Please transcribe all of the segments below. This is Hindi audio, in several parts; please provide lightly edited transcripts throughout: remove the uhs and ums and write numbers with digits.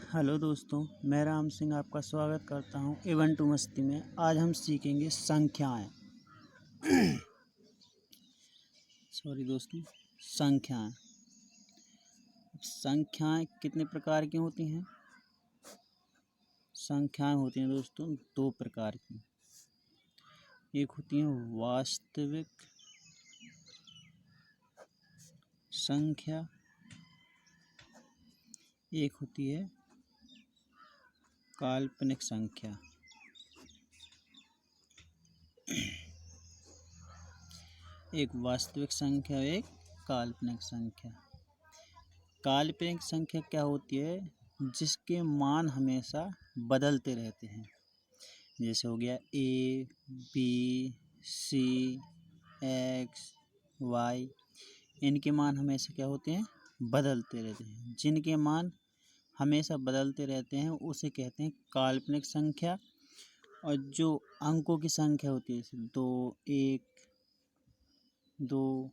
हेलो दोस्तों, मैं राम सिंह आपका स्वागत करता हूं इवन टू मस्ती में। आज हम सीखेंगे संख्याएं। सॉरी दोस्तों, संख्याएं। संख्याएं कितने प्रकार की होती हैं? संख्याएं होती हैं दोस्तों दो प्रकार की। एक होती है वास्तविक संख्या, एक होती है काल्पनिक संख्या। एक वास्तविक संख्या, एक काल्पनिक संख्या। काल्पनिक संख्या क्या होती है? जिसके मान हमेशा बदलते रहते हैं। जैसे हो गया ए, बी, सी, एक्स, वाई। इनके मान हमेशा क्या होते हैं? बदलते रहते हैं। जिनके मान हमेशा बदलते रहते हैं उसे कहते हैं काल्पनिक संख्या। और जो अंकों की संख्या होती है, जैसे 2, 1, 2,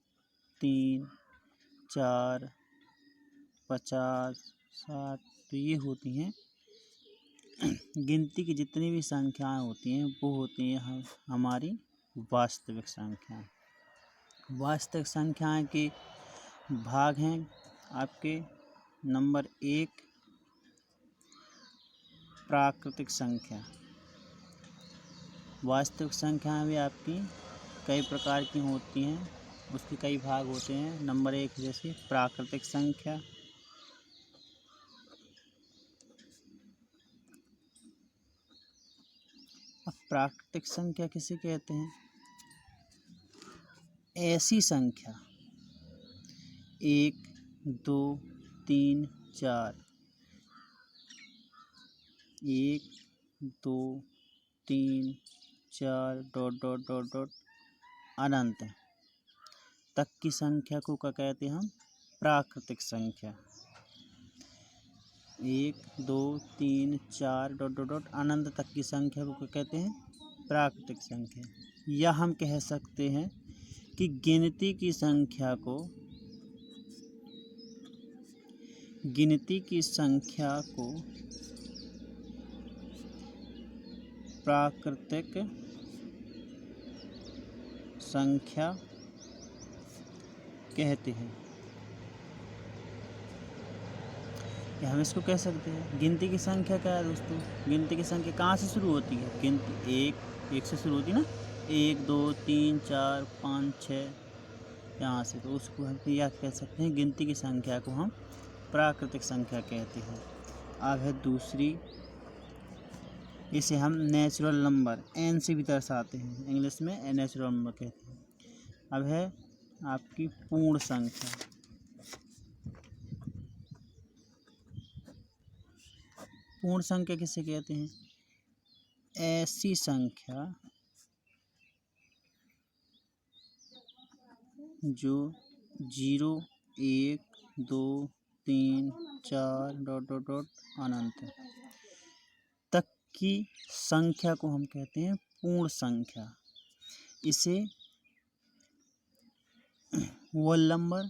3, 4, 50, 60, तो ये होती हैं गिनती की जितनी भी संख्याएं होती हैं वो होती हैं हमारी वास्तविक संख्याएं। वास्तविक संख्याएं के भाग हैं आपके नंबर 1 प्राकृतिक संख्या। वास्तविक संख्याएं भी आपकी कई प्रकार की होती हैं, उसके कई भाग होते हैं। नंबर 1 जैसे प्राकृतिक संख्या। अब प्राकृतिक संख्या किसे कहते हैं? ऐसी संख्या 1, 2, 3, 4, 1, 2, 3, 4 डॉट डॉट डॉट डॉट अनंत तक की संख्या को क्या कहते हैं हम? प्राकृतिक संख्या। 1, 2, 3, 4 डॉट डॉट डॉट अनंत तक की संख्या को क्या कहते हैं? प्राकृतिक संख्या। या हम कह सकते हैं कि गिनती की संख्या को प्राकृतिक संख्या कहते हैं। या हम इसको कह सकते हैं गिनती की संख्या क्या है दोस्तों? गिनती की संख्या कहाँ से शुरू होती है? गिनती एक से शुरू होती है ना। 1, 2, 3, 4, 5, 6 यहाँ से, तो उसको हम या कह सकते हैं गिनती की संख्या को हम प्राकृतिक संख्या कहते हैं। अब है दूसरी, इसे हम नेचुरल नंबर एन से भी दर्शाते हैं, इंग्लिश में नेचुरल नंबर कहते हैं। अब है आपकी पूर्ण संख्या। पूर्ण संख्या किसे कहते हैं? ऐसी संख्या जो 0, 1, 2, 3, 4 डॉट डॉट डॉट अनंत तक की संख्या को हम कहते हैं पूर्ण संख्या। इसे होल नंबर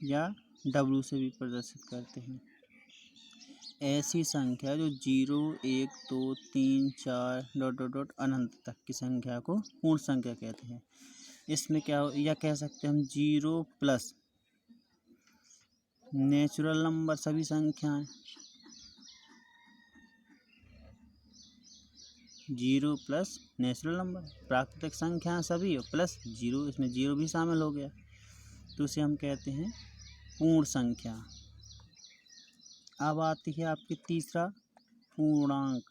या W से भी प्रदर्शित करते हैं। ऐसी संख्या जो 0, 1, 2, 3, 4 डॉट डॉट डॉट अनंत तक की संख्या को पूर्ण संख्या कहते हैं। इसमें क्या या कह सकते हैं हम 0 प्लस नेचुरल नंबर सभी संख्याएं, 0 प्लस नेचुरल नंबर प्राकृतिक संख्याएं सभी प्लस 0, इसमें 0 भी शामिल हो गया, तो उसे हम कहते हैं पूर्ण संख्या। अब आती है आपकी तीसरा पूर्णांक।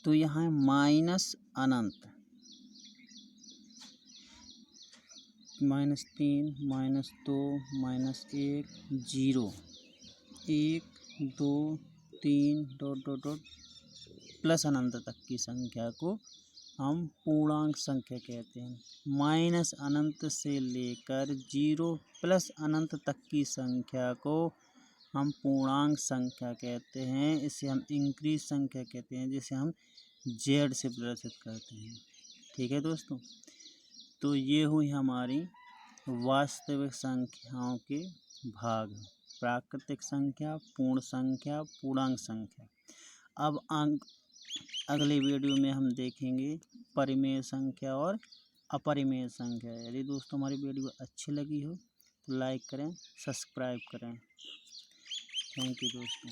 तो यहाँ है माइनस अनंत, -3, -2, -1, 0, 1, 2, 3 डॉट डॉट डॉट प्लस अनंत तक की संख्या को हम पूर्णांक संख्या कहते हैं। माइनस अनंत से लेकर 0 प्लस अनंत तक की संख्या को हम पूर्णांक संख्या कहते हैं। इसे हम इंक्रीज संख्या कहते हैं, जिसे हम जेड से प्रदर्शित करते हैं। ठीक है दोस्तों, तो ये हुई हमारी वास्तविक संख्याओं के भाग, प्राकृतिक संख्या, पूर्ण संख्या, पूर्णांक संख्या। अब अगले वीडियो में हम देखेंगे परिमेय संख्या और अपरिमेय संख्या। यदि दोस्तों हमारी वीडियो अच्छी लगी हो तो लाइक करें, सब्सक्राइब करें। थैंक यू दोस्तों।